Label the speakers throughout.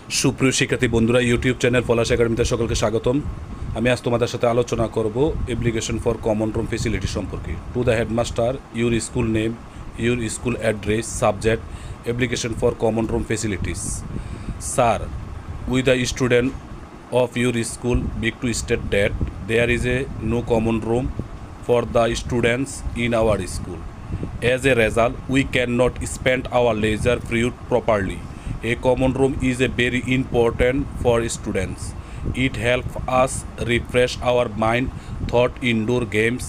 Speaker 1: সুপ্রিয় শিক্ষার্থী বন্ধুরা, ইউটিউব চ্যানেল পলাশ একাডেমিতে সকলকে স্বাগতম। আমি আজ তোমাদের সাথে আলোচনা করব application for common room facility সম্পর্কে। To the headmaster, your school name, your school address, subject, application for common room facilities. Sir, we the student of your school beg to state that there is a no common room for the students in our school. As a result, we cannot spend our leisure period properly. A common room is a very important for students. It helps us refresh our mind, thought indoor games,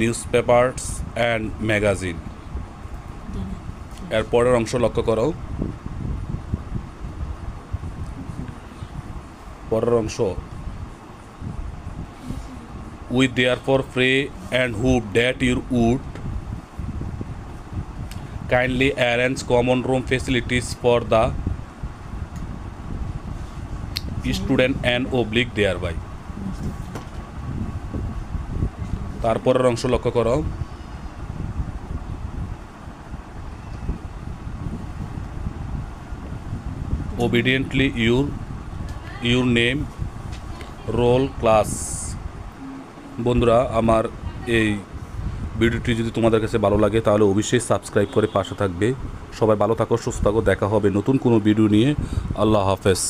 Speaker 1: newspapers and magazine. এরপরের অংশ লক্ষ্য করো। পরের অংশ, we therefore pray and hope that you would kindly arrange common room facilities for the student and oblique thereby. তারপরের অংশ লক্ষ্য করো। obediently your name, roll, class. বন্ধুরা, আমার এই ভিডিওটি যদি তোমাদের কাছে ভালো লাগে তাহলে অবশ্যই সাবস্ক্রাইব করে পাশে থাকবে। সবাই ভালো থাকো, সুস্থ থাকো, দেখা হবে নতুন কোনো ভিডিও নিয়ে। আল্লাহ হাফেজ।